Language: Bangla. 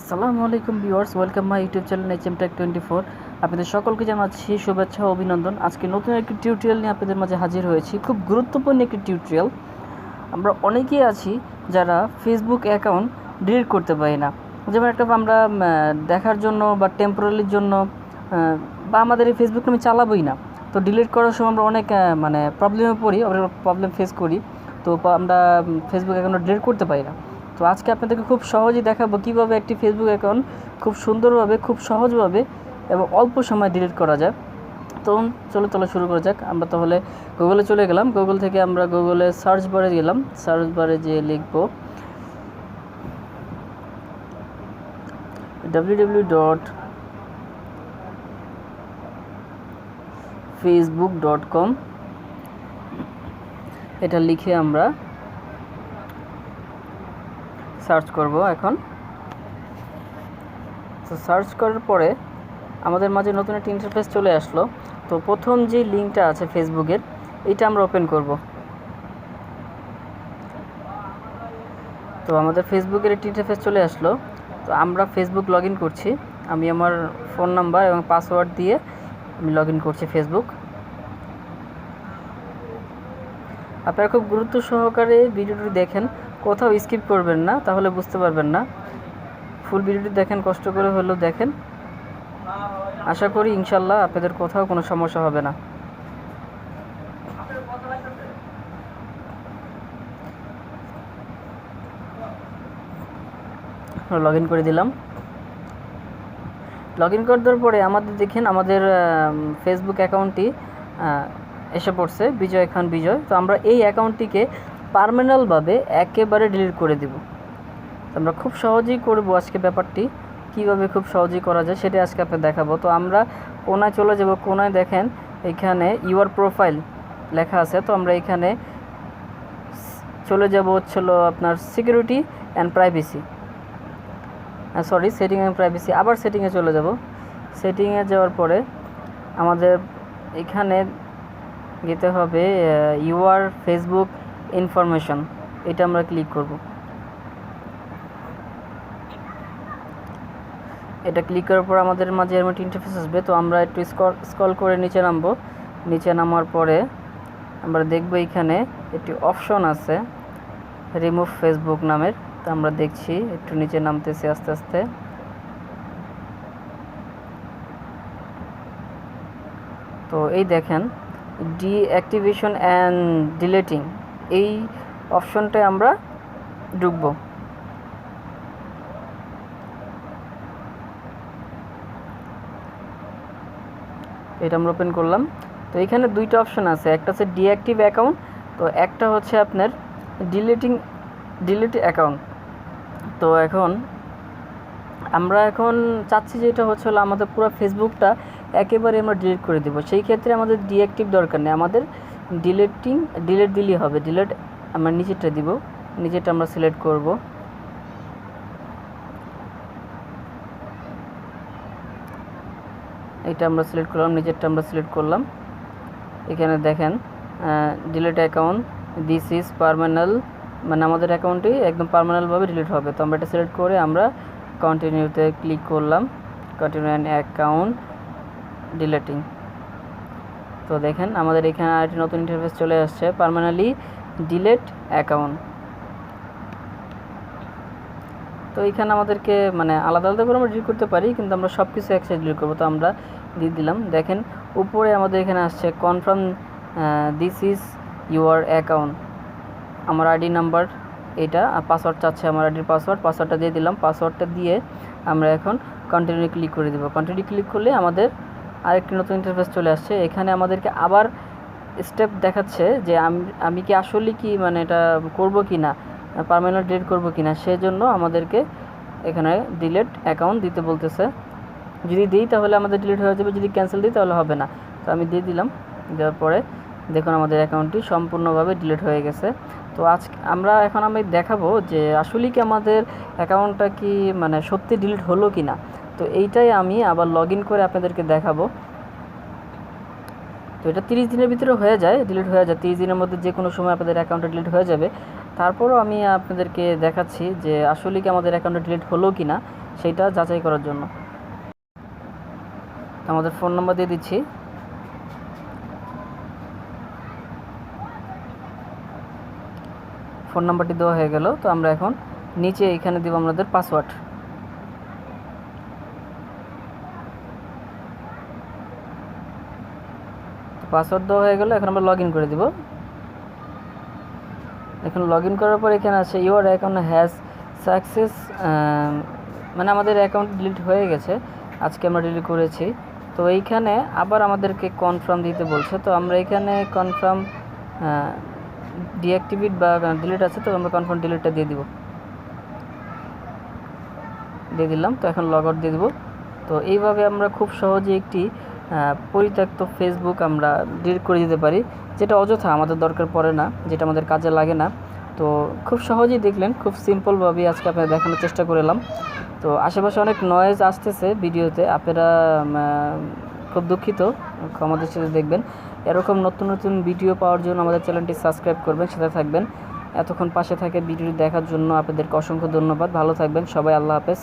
আসসালামু আলাইকুম viewers, welcome my YouTube channel HM tech 24। আপনাদের সকলকে জানাচ্ছি শুভেচ্ছা ও অভিনন্দন। আজকে নতুন একটি টিউটোরিয়াল নিয়ে আপনাদের মাঝে হাজির হয়েছি। খুব গুরুত্বপূর্ণ একটি টিউটোরিয়াল। আমরা অনেকেই আছি যারা ফেসবুক অ্যাকাউন্ট ডিলিট করতে পারি না। যেমন একটা আমরা দেখার জন্য বা টেম্পোরারির জন্য বা আমাদের এই ফেসবুক আমি চালাবোই না, তো ডিলিট করার সময় আমরা অনেক প্রবলেমে পড়ি, প্রবলেম ফেস করি। তো আমরা ফেসবুক অ্যাকাউন্ট ডিলিট করতে পারি না। তো আজকে আপনাদেরকে খুব সহজেই দেখাবো কীভাবে একটি ফেসবুক অ্যাকাউন্ট খুব সুন্দরভাবে, খুব সহজভাবে এবং অল্প সময় ডিলিট করা যায়। তো চলো শুরু করা যাক। আমরা তাহলে গুগলে চলে গেলাম। গুগল থেকে আমরা গুগলে সার্চ বারে গেলাম। সার্চ বারে যে লিখব www.facebook.com, এটা লিখে আমরা সার্চ করব। এখন তো সার্চ করার পরে আমাদের মাঝে নতুন একটা ইন্টারফেস চলে আসলো। তো প্রথম যে লিঙ্কটা আছে ফেসবুকের, এটা আমরা ওপেন করব। তো আমাদের ফেসবুকের একটি ইন্টারফেস চলে আসলো। তো আমরা ফেসবুক লগ ইন করছি। আমি আমার ফোন নাম্বার এবং পাসওয়ার্ড দিয়ে আমি লগ ইন করছি ফেসবুক। আপনারা খুব গুরুত্ব সহকারে ভিডিওটি দেখেন, কোথাও স্কিপ করবেন না, তাহলে বুঝতে পারবেন না। ফুল ভিডিওটি দেখেন, কষ্ট করে হলেও দেখেন। আশা করি ইনশাল্লাহ আপনাদের কোথাও কোনো সমস্যা হবে না। লগ ইন করে দিলাম। লগ ইন করে দেওয়ার পরে আমাদের দেখেন আমাদের ফেসবুক অ্যাকাউন্টটি এসে পড়ছে, বিজয় খান বিজয়। তো আমরা এই অ্যাকাউন্টটিকে পার্মানেন্টভাবে একেবারে ডিলিট করে দিব। আমরা খুব সহজেই করব আজকে ব্যাপারটি। কিভাবে খুব সহজেই করা যায় সেটা আজকে আপনাদের দেখাবো। তো আমরা কোনায় চলে যাব। কোনায় দেখেন এখানে ইউর প্রোফাইল লেখা আছে। তো আমরা এখানে চলে যাব হচ্ছিল আপনার security and privacy, setting and privacy. আবার সেটিংয়ে চলে যাব। সেটিংয়ে যাওয়ার পরে আমাদের এখানে যেতে হবে ইউর ফেসবুক ইনফরমেশন, এটা আমরা ক্লিক করব। এটা ক্লিক করার পর আমাদের মাঝে এরকম একটা ইন্টারফেস আসবে। তো আমরা একটু স্ক্রল করে নিচে নামবো। নিচে নামার পরে আমরা দেখব এখানে একটি অপশন আছে রিমুভ ফেসবুক নামের। তো আমরা দেখছি, একটু নিচে নামতেছি আস্তে আস্তে। তো এই দেখেন ডিঅ্যাক্টিভেশন অ্যান্ড ডিলেটিং, এই অপশনটায় আমরা ঢুকবো। এটা আমরা ওপেন করলাম। তো এখানে দুইটা অপশন আছে, একটা হচ্ছে ডিঅ্যাক্টিভ অ্যাকাউন্ট, তো একটা হচ্ছে আপনার ডিলিট অ্যাকাউন্ট। তো আমরা এখন চাচ্ছি যে এটা হচ্ছে আমাদের পুরো ফেসবুকটা একেবারে আমরা ডিলিট করে দেব। সেই ক্ষেত্রে আমাদের ডিঅ্যাক্টিভ দরকার নেই, আমাদের ডিলিট দিলেই হবে। ডিলিট আমরা নিচেরটা দিব, নিচেরটা আমরা সিলেক্ট করব। এটা আমরা সিলেক্ট করলাম, নিচেরটা আমরা সিলেক্ট করলাম। এখানে দেখেন delete account, this is permanent, মানে আমাদের অ্যাকাউন্টটি একদম পার্মানেন্টভাবে ডিলিট হবে। তো আমরা এটা সিলেক্ট করে আমরা কন্টিনিউতে ক্লিক করলাম, কন্টিনিউ অ্যান্ড অ্যাকাউন্ট ডিলিটিং। তো দেখেন আমাদের এখানে আরেকটি নতুন ইন্টারফেস চলে আসছে, পার্মানেন্টলি ডিলিট অ্যাকাউন্ট। তো এইখানে আমাদেরকে আলাদা আলাদা করে আমরা ডিলিট করতে পারি, কিন্তু আমরা সব কিছু একসাথে ডিলিট করবো। তো আমরা দিয়ে দিলাম। দেখেন উপরে আমাদের এখানে আসছে confirm this is your account, আমার আইডি নাম্বার এটা, আর পাসওয়ার্ড চাচ্ছে আমার আইডির পাসওয়ার্ডটা দিয়ে দিলাম। পাসওয়ার্ডটা দিয়ে আমরা এখন কন্টিনিউ ক্লিক করে দেবো। কন্টিনিউ ক্লিক করলে আমাদের আরেকটি নতুন ইন্টারফেস চলে আসছে। এখানে আমাদেরকে আবার স্টেপ দেখাচ্ছে যে আমি কি আসলে কি এটা করব কি না, পার্মানেন্ট ডিলিট করব কি না। সেজন্য আমাদেরকে এখানে ডিলিট অ্যাকাউন্ট দিতে বলতেছে। যদি দিই তাহলে আমাদের ডিলিট হয়ে যাবে, যদি ক্যান্সেল দিই তাহলে হবে না। তো আমি দিয়ে দিলাম। দেওয়ার পরে দেখুন আমাদের অ্যাকাউন্টটি সম্পূর্ণভাবে ডিলিট হয়ে গেছে। তো আমি দেখাবো যে আসলে কি আমাদের অ্যাকাউন্টটা কি সত্যি ডিলিট হলো কি না। তো এইটাই আমি আবার লগ ইন করে আপনাদেরকে দেখাবো। তো এটা 30 দিনের ভিতরে হয়ে যায়, ডিলিট হয়ে যায়। 30 দিনের মধ্যে যে কোনো সময় আপনাদের অ্যাকাউন্টটা ডিলিট হয়ে যাবে। তারপরও আমি আপনাদেরকে দেখাচ্ছি যে আসলে কি আমাদের অ্যাকাউন্টটা ডিলিট হলো কি না। সেইটা যাচাই করার জন্য। আমাদের ফোন নাম্বার দিয়ে দিচ্ছি। ফোন নাম্বারটি দেওয়া হয়ে গেল। তো আমরা এখন নিচে এখানে দিব আমাদের পাসওয়ার্ড। পাসওয়ার্ড দেওয়া হয়ে গেল, এখন আমরা লগ ইন করে দিব। এখন লগ ইন করার পর এখানে আছে ইউর অ্যাকাউন্ট হ্যাজ সাকসেস, মানে আমাদের অ্যাকাউন্ট ডিলিট হয়ে গেছে, আজকে আমরা ডিলিট করেছি। তো এইখানে আবার আমাদেরকে কনফার্ম দিতে বলছে। তো আমরা এখানে কনফার্ম ডিঅ্যাক্টিভেট বা ডিলিট আছে, তো আমরা কনফার্ম ডিলিটটা দিয়ে দিলাম। তো এখন লগ আউট দিয়ে দিব। তো এইভাবে আমরা খুব সহজে একটি পরিত্যক্ত ফেসবুক আমরা ডিলিট করে দিতে পারি, যেটা অযথা আমাদের দরকার পড়ে না, যেটা আমাদের কাজে লাগে না। তো খুব সহজেই দেখলেন, খুব সিম্পলভাবে আজকে আপনাদের দেখানোর চেষ্টা করলাম। তো আশেপাশে অনেক নয়েজ আসতেছে ভিডিওতে, আপনারা খুব দুঃখিত, ক্ষমা দৃষ্টিতে দেখবেন। এরকম নতুন নতুন ভিডিও পাওয়ার জন্য আমাদের চ্যানেলটি সাবস্ক্রাইব করবেন, সাথে থাকবেন। এতক্ষণ পাশে থাকে ভিডিওটি দেখার জন্য আপনাদেরকে অসংখ্য ধন্যবাদ। ভালো থাকবেন সবাই, আল্লাহ হাফেজ।